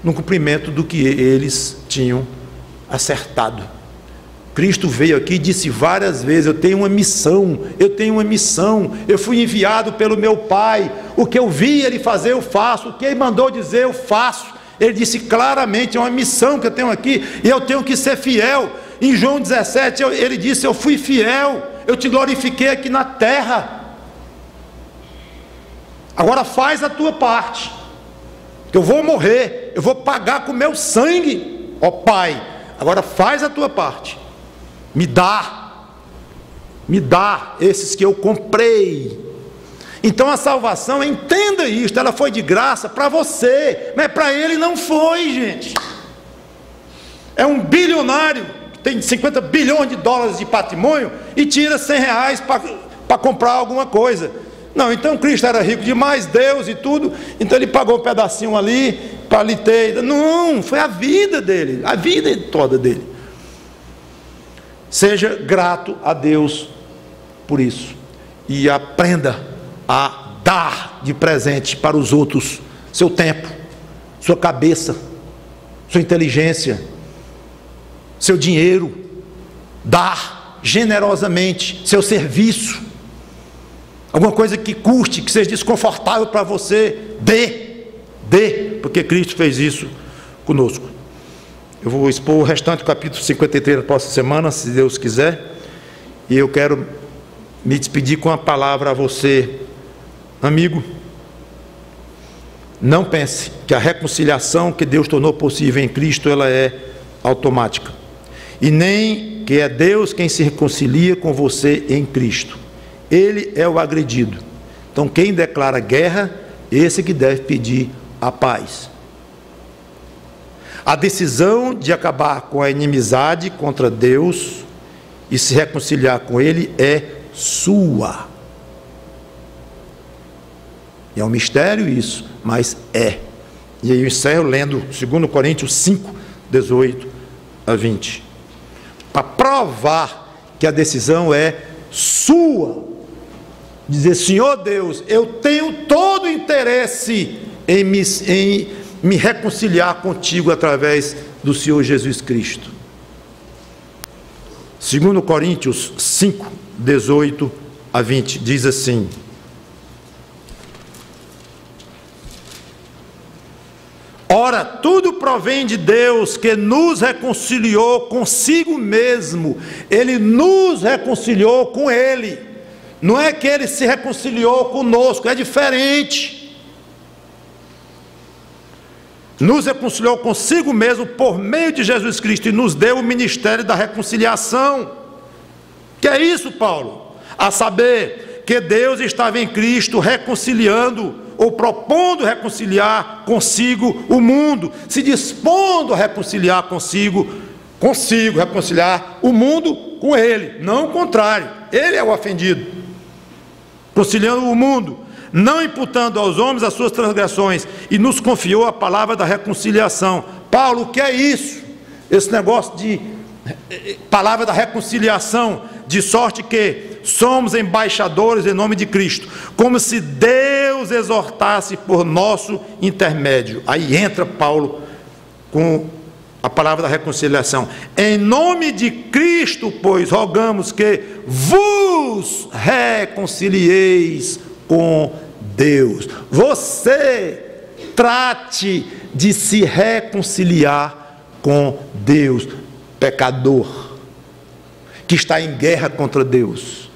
no cumprimento do que eles tinham acertado. Cristo veio aqui e disse várias vezes: eu tenho uma missão, eu fui enviado pelo meu Pai, o que eu vi Ele fazer eu faço, o que Ele mandou dizer eu faço. Ele disse claramente: é uma missão que eu tenho aqui, e eu tenho que ser fiel. Em João 17, ele disse: eu fui fiel, eu te glorifiquei aqui na terra, agora faz a tua parte, que eu vou morrer, eu vou pagar com o meu sangue, ó Pai, agora faz a tua parte. Me dá esses que eu comprei. Então a salvação, entenda isto, ela foi de graça para você, mas para ele não foi, gente. É um bilionário que tem 50 bilhões de dólares de patrimônio e tira 100 reais para comprar alguma coisa. Não, então Cristo era rico demais, Deus e tudo, então ele pagou um pedacinho ali para lhe ter. Não, foi a vida dele, a vida toda dele. Seja grato a Deus por isso, e aprenda a dar de presente para os outros seu tempo, sua cabeça, sua inteligência, seu dinheiro. Dar generosamente seu serviço, alguma coisa que custe, que seja desconfortável para você, dê, porque Cristo fez isso conosco. Eu vou expor o restante do capítulo 53 na próxima semana, se Deus quiser. E eu quero me despedir com uma palavra a você, amigo. Não pense que a reconciliação que Deus tornou possível em Cristo, ela é automática. E nem que é Deus quem se reconcilia com você em Cristo. Ele é o agredido. Então quem declara guerra, esse que deve pedir a paz. A decisão de acabar com a inimizade contra Deus e se reconciliar com Ele é sua. E é um mistério isso, mas é. E aí eu encerro lendo 2 Coríntios 5, 18 a 20. Para provar que a decisão é sua. Dizer: Senhor Deus, eu tenho todo o interesse em me reconciliar contigo através do Senhor Jesus Cristo. 2 Coríntios 5, 18 a 20, diz assim: ora, tudo provém de Deus, que nos reconciliou consigo mesmo. Ele nos reconciliou com Ele. Não é que Ele se reconciliou conosco, é diferente. Nos reconciliou consigo mesmo por meio de Jesus Cristo e nos deu o ministério da reconciliação. Que é isso, Paulo? A saber, que Deus estava em Cristo reconciliando, ou propondo reconciliar consigo o mundo, se dispondo a reconciliar consigo, reconciliar o mundo com Ele, não o contrário. Ele é o ofendido, conciliando o mundo, não imputando aos homens as suas transgressões, e nos confiou a palavra da reconciliação. Paulo, o que é isso? Esse negócio de palavra da reconciliação, de sorte que somos embaixadores em nome de Cristo, como se Deus exortasse por nosso intermédio. Aí entra Paulo com a palavra da reconciliação. Em nome de Cristo, pois, rogamos que vos reconcilieis com Deus. Você trate de se reconciliar com Deus, pecador, que está em guerra contra Deus.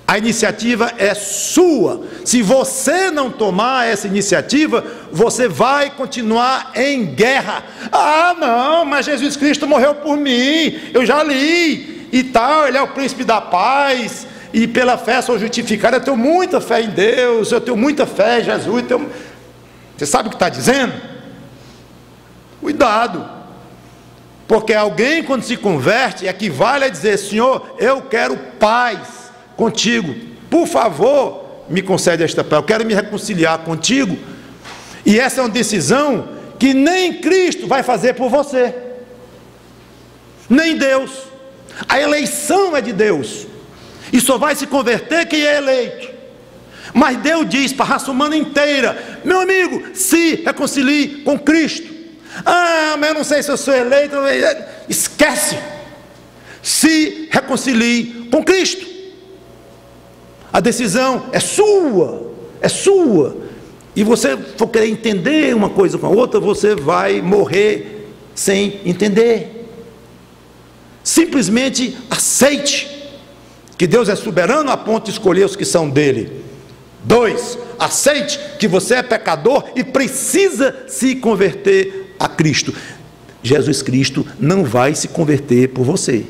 A iniciativa é sua. Se você não tomar essa iniciativa, você vai continuar em guerra. Ah, não, mas Jesus Cristo morreu por mim, eu já li e tal, Ele é o príncipe da paz, e pela fé sou justificado. Eu tenho muita fé em Deus, eu tenho muita fé em Jesus. Você sabe o que está dizendo? Cuidado. Porque alguém, quando se converte, equivale a dizer: Senhor, eu quero paz contigo, por favor, me concede esta paz, eu quero me reconciliar contigo. E essa é uma decisão que nem Cristo vai fazer por você, nem Deus. A eleição é de Deus, e só vai se converter quem é eleito. Mas Deus diz para a raça humana inteira: meu amigo, se reconcilie com Cristo. Ah, mas eu não sei se eu sou eleito. Esquece. Se reconcilie com Cristo. A decisão é sua, é sua. E você for querer entender uma coisa com a outra, você vai morrer sem entender. Simplesmente aceite que Deus é soberano a ponto de escolher os que são dele. 2, aceite que você é pecador e precisa se converter a Cristo. Jesus Cristo não vai se converter por você.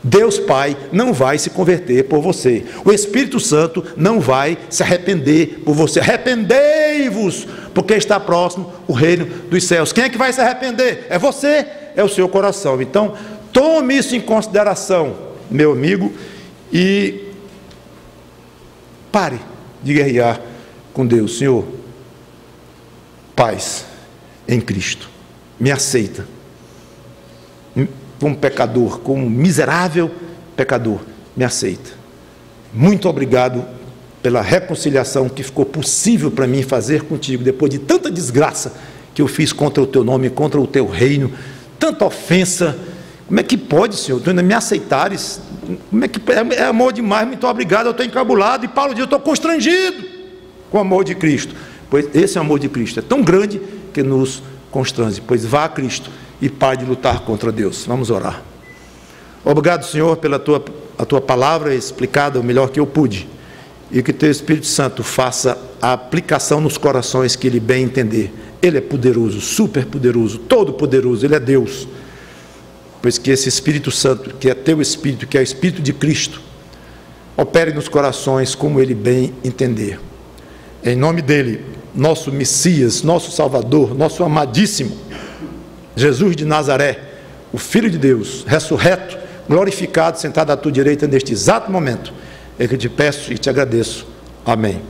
Deus Pai não vai se converter por você. O Espírito Santo não vai se arrepender por você. Arrependei-vos, porque está próximo o reino dos céus. Quem é que vai se arrepender? É você, é o seu coração. Então, tome isso em consideração, meu amigo, e pare de guerrear com Deus. Senhor, paz em Cristo, me aceita como pecador, como miserável pecador, me aceita. Muito obrigado pela reconciliação que ficou possível para mim fazer contigo, depois de tanta desgraça que eu fiz contra o teu nome, contra o teu reino, tanta ofensa. Como é que pode, Senhor, tu ainda me aceitares? Como é que é amor demais? Muito obrigado, eu estou encabulado. E Paulo diz: eu estou constrangido com o amor de Cristo. Pois esse amor de Cristo é tão grande que nos constrange. Pois vá a Cristo e pare de lutar contra Deus. Vamos orar. Obrigado, Senhor, pela a tua palavra explicada o melhor que eu pude, e que teu Espírito Santo faça a aplicação nos corações que ele bem entender. Ele é poderoso, super poderoso, todo poderoso, ele é Deus. Pois que esse Espírito Santo, que é teu Espírito, que é o Espírito de Cristo, opere nos corações como ele bem entender. Em nome dele, nosso Messias, nosso Salvador, nosso amadíssimo Jesus de Nazaré, o Filho de Deus, ressurreto, glorificado, sentado à tua direita neste exato momento, é que eu te peço e te agradeço. Amém.